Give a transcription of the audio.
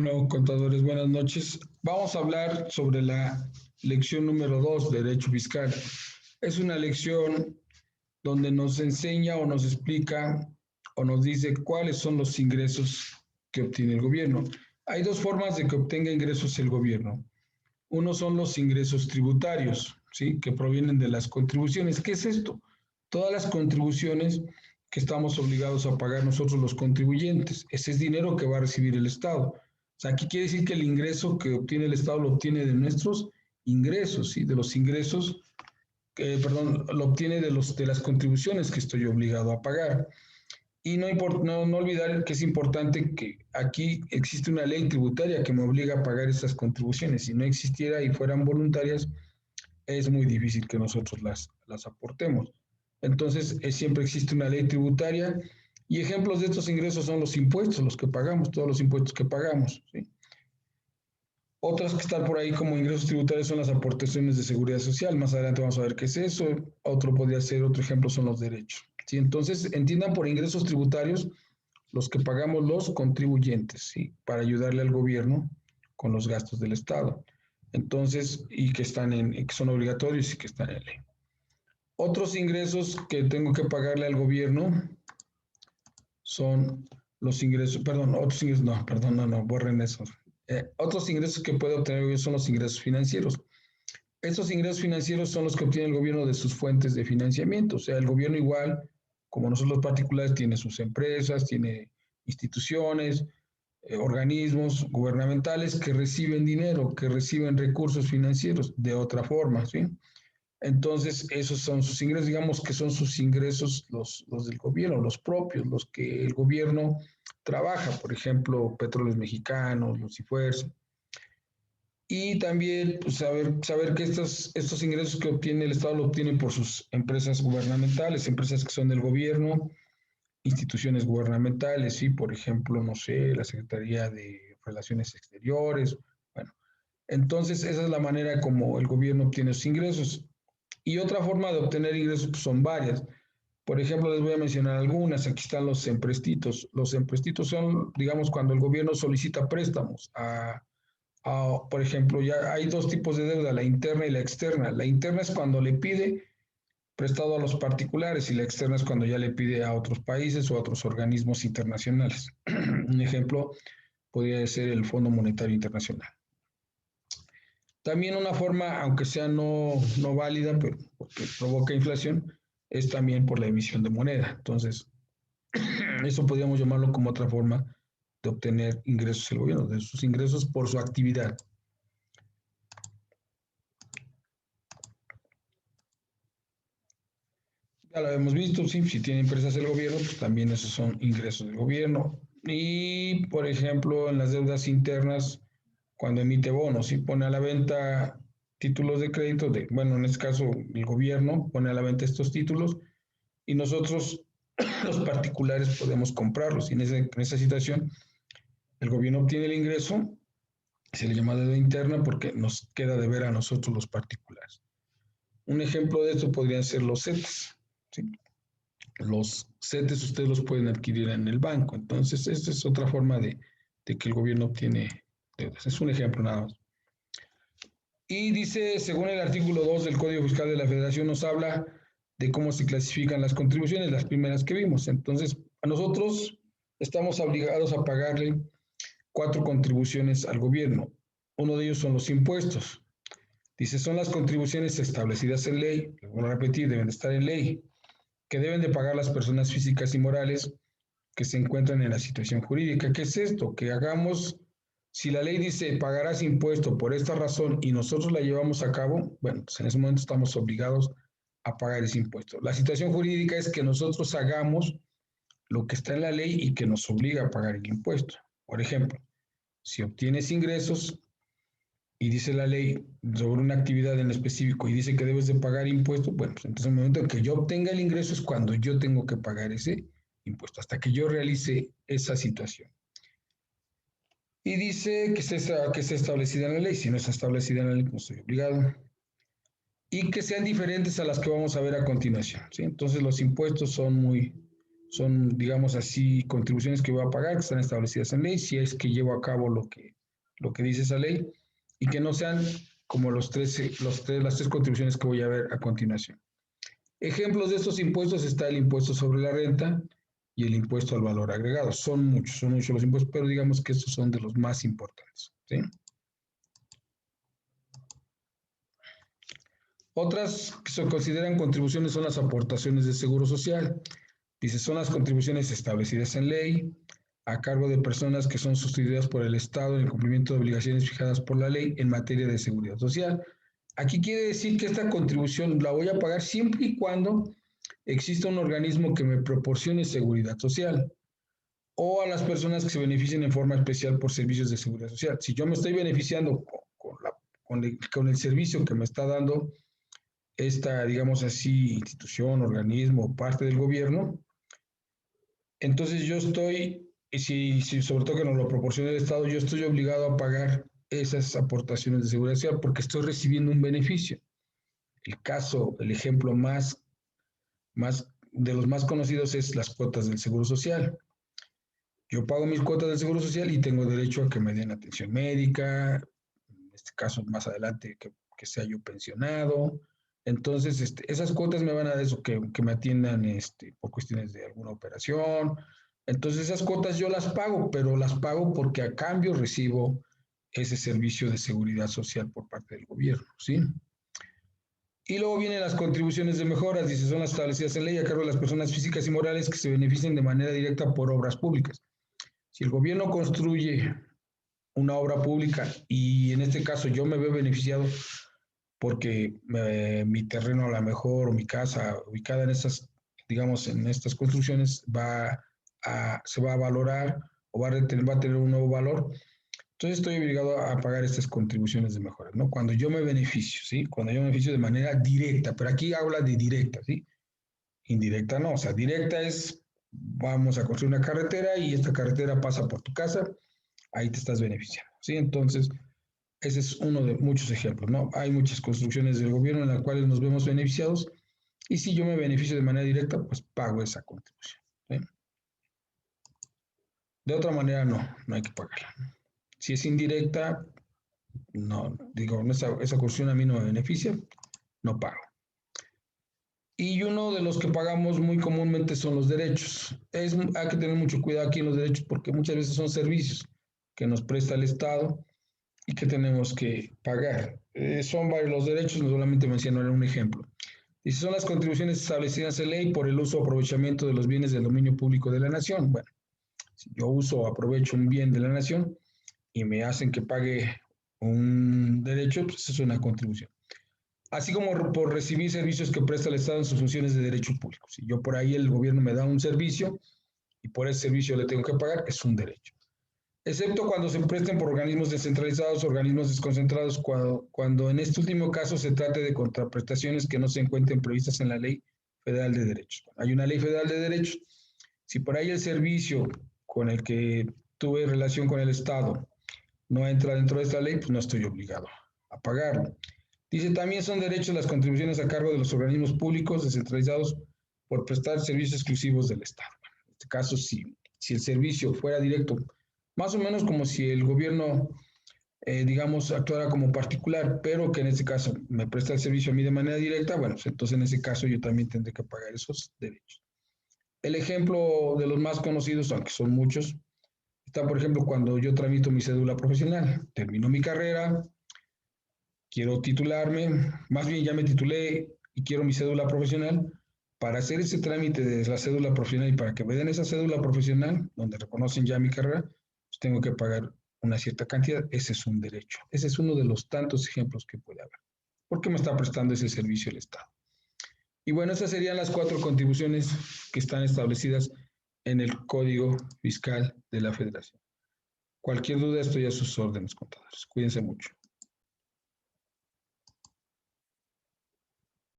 Bueno, contadores, buenas noches. Vamos a hablar sobre la lección número 2, Derecho Fiscal. Es una lección donde nos enseña o nos explica o nos dice cuáles son los ingresos que obtiene el gobierno. Hay dos formas de que obtenga ingresos el gobierno. Uno son los ingresos tributarios, ¿sí? Que provienen de las contribuciones. ¿Qué es esto? Todas las contribuciones que estamos obligados a pagar nosotros los contribuyentes. Ese es dinero que va a recibir el Estado. O sea, aquí quiere decir que el ingreso que obtiene el Estado lo obtiene de nuestros ingresos, ¿sí? De los ingresos, lo obtiene de las contribuciones que estoy obligado a pagar. Y no olvidar que es importante que aquí existe una ley tributaria que me obliga a pagar estas contribuciones. Si no existiera y fueran voluntarias, es muy difícil que nosotros las aportemos. Entonces, siempre existe una ley tributaria y ejemplos de estos ingresos son los impuestos, los que pagamos, todos los impuestos que pagamos, ¿sí? Otras que están por ahí como ingresos tributarios son las aportaciones de seguridad social. Más adelante vamos a ver qué es eso. Otro ejemplo son los derechos, ¿sí? Entonces, entiendan por ingresos tributarios los que pagamos los contribuyentes, ¿sí? Para ayudarle al gobierno con los gastos del Estado. Entonces, que son obligatorios y que están en ley. Otros ingresos que tengo que pagarle al gobierno son los ingresos, borren eso. Otros ingresos que puede obtener el gobierno son los ingresos financieros. Estos ingresos financieros son los que obtiene el gobierno de sus fuentes de financiamiento. O sea, el gobierno igual, como nosotros los particulares, tiene sus empresas, tiene instituciones, organismos gubernamentales que reciben dinero, que reciben recursos financieros de otra forma, ¿sí? Entonces, esos son sus ingresos, digamos que son sus ingresos los del gobierno, los propios, los que el gobierno trabaja, por ejemplo, Petróleos Mexicanos, los Cifuers. Y también pues, saber que estos ingresos que obtiene el Estado lo obtiene por sus empresas gubernamentales, empresas que son del gobierno, instituciones gubernamentales, ¿sí? Por ejemplo, no sé, la Secretaría de Relaciones Exteriores. Bueno, entonces esa es la manera como el gobierno obtiene sus ingresos. Y otra forma de obtener ingresos pues, son varias. Por ejemplo, les voy a mencionar algunas. Aquí están los emprestitos. Los emprestitos son, digamos, cuando el gobierno solicita préstamos por ejemplo, ya hay dos tipos de deuda, la interna y la externa. La interna es cuando le pide prestado a los particulares y la externa es cuando ya le pide a otros países o a otros organismos internacionales. Un ejemplo podría ser el Fondo Monetario Internacional. También una forma, aunque sea no válida, pero porque provoca inflación, es también por la emisión de moneda. Entonces, eso podríamos llamarlo como otra forma de obtener ingresos del gobierno, de sus ingresos por su actividad. Ya lo hemos visto, sí, si tiene empresas el gobierno, pues también esos son ingresos del gobierno. Y, por ejemplo, en las deudas internas, cuando emite bonos y pone a la venta títulos de crédito, bueno, en este caso el gobierno pone a la venta estos títulos y nosotros, los particulares, podemos comprarlos. Y en esa situación, el gobierno obtiene el ingreso, se le llama deuda interna porque nos queda de ver a nosotros los particulares. Un ejemplo de esto podrían ser los CETES, ¿sí? Los CETES ustedes los pueden adquirir en el banco. Entonces, esta es otra forma de que el gobierno obtiene deudas. Es un ejemplo nada más. Y dice, según el artículo 2 del Código Fiscal de la Federación, nos habla de cómo se clasifican las contribuciones, las primeras que vimos. Entonces, a nosotros estamos obligados a pagarle 4 contribuciones al gobierno. Uno de ellos son los impuestos. Dice, son las contribuciones establecidas en ley, lo voy a repetir, deben de estar en ley, que deben de pagar las personas físicas y morales que se encuentran en la situación jurídica. ¿Qué es esto? Que hagamos, si la ley dice pagarás impuesto por esta razón y nosotros la llevamos a cabo, bueno, pues en ese momento estamos obligados a pagar ese impuesto. La situación jurídica es que nosotros hagamos lo que está en la ley y que nos obliga a pagar el impuesto. Por ejemplo, si obtienes ingresos y dice la ley sobre una actividad en específico y dice que debes de pagar impuestos, bueno, pues entonces en el momento en que yo obtenga el ingreso es cuando yo tengo que pagar ese impuesto, hasta que yo realice esa situación. Y dice que esté establecida en la ley, si no está establecida en la ley, no estoy obligado. Y que sean diferentes a las que vamos a ver a continuación, ¿sí? Entonces los impuestos son Son, digamos así, contribuciones que voy a pagar, que están establecidas en ley, si es que llevo a cabo lo que dice esa ley, y que no sean como las tres contribuciones que voy a ver a continuación. Ejemplos de estos impuestos está el impuesto sobre la renta y el impuesto al valor agregado. Son muchos los impuestos, pero digamos que estos son de los más importantes, ¿sí? Otras que se consideran contribuciones son las aportaciones de seguro social. Dice, son las contribuciones establecidas en ley a cargo de personas que son sustituidas por el Estado en el cumplimiento de obligaciones fijadas por la ley en materia de seguridad social. Aquí quiere decir que esta contribución la voy a pagar siempre y cuando exista un organismo que me proporcione seguridad social o a las personas que se beneficien en forma especial por servicios de seguridad social. Si yo me estoy beneficiando con el servicio que me está dando esta, digamos así, institución, organismo, parte del gobierno, entonces yo estoy, sobre todo que nos lo proporciona el Estado, yo estoy obligado a pagar esas aportaciones de seguridad social porque estoy recibiendo un beneficio. El ejemplo de los más conocidos es las cuotas del Seguro Social. Yo pago mis cuotas del Seguro Social y tengo derecho a que me den atención médica, en este caso más adelante que sea yo pensionado. Entonces, esas cuotas me van a dar eso, que me atiendan por cuestiones de alguna operación. Entonces, esas cuotas yo las pago, pero las pago porque a cambio recibo ese servicio de seguridad social por parte del gobierno, ¿sí? Y luego vienen las contribuciones de mejoras, dice, son las establecidas en ley a cargo de las personas físicas y morales que se beneficien de manera directa por obras públicas. Si el gobierno construye una obra pública y en este caso yo me veo beneficiado porque mi terreno a lo mejor o mi casa ubicada en estas, digamos, en estas construcciones se va a valorar o va a tener un nuevo valor, entonces estoy obligado a pagar estas contribuciones de mejora, ¿no? Cuando yo me beneficio, ¿sí? Cuando yo me beneficio de manera directa, pero aquí habla de directa, ¿sí? Indirecta no, o sea, directa es, vamos a construir una carretera y esta carretera pasa por tu casa, ahí te estás beneficiando, ¿sí? Entonces, ese es uno de muchos ejemplos, ¿no? Hay muchas construcciones del gobierno en las cuales nos vemos beneficiados y si yo me beneficio de manera directa, pues pago esa contribución, ¿sí? De otra manera, no hay que pagarla. Si es indirecta, no, digo, esa cuestión a mí no me beneficia, no pago. Y uno de los que pagamos muy comúnmente son los derechos. Hay que tener mucho cuidado aquí en los derechos porque muchas veces son servicios que nos presta el Estado y que tenemos que pagar. Son varios los derechos, no solamente mencionaré un ejemplo. Dice, son las contribuciones establecidas en ley por el uso o aprovechamiento de los bienes del dominio público de la nación. Bueno, si yo uso o aprovecho un bien de la nación y me hacen que pague un derecho, pues es una contribución. Así como por recibir servicios que presta el Estado en sus funciones de derecho público. Si yo por ahí el gobierno me da un servicio y por ese servicio le tengo que pagar, es un derecho. Excepto cuando se presten por organismos descentralizados o organismos desconcentrados, cuando en este último caso se trate de contraprestaciones que no se encuentren previstas en la Ley Federal de Derechos. Hay una Ley Federal de Derechos. Si por ahí el servicio con el que tuve relación con el Estado no entra dentro de esta ley, pues no estoy obligado a pagarlo. Dice, también son derechos las contribuciones a cargo de los organismos públicos descentralizados por prestar servicios exclusivos del Estado. En este caso, si el servicio fuera directo, más o menos como si el gobierno, digamos, actuara como particular, pero que en este caso me presta el servicio a mí de manera directa, bueno, pues entonces en ese caso yo también tendré que pagar esos derechos. El ejemplo de los más conocidos, aunque son muchos, está, por ejemplo, cuando yo tramito mi cédula profesional. Termino mi carrera, quiero titularme, más bien ya me titulé y quiero mi cédula profesional. Para hacer ese trámite de la cédula profesional y para que me den esa cédula profesional, donde reconocen ya mi carrera, pues tengo que pagar una cierta cantidad. Ese es un derecho. Ese es uno de los tantos ejemplos que puede haber. ¿Por qué me está prestando ese servicio el Estado? Y bueno, esas serían las 4 contribuciones que están establecidas en el Código Fiscal de la Federación. Cualquier duda, estoy a sus órdenes, contadores. Cuídense mucho.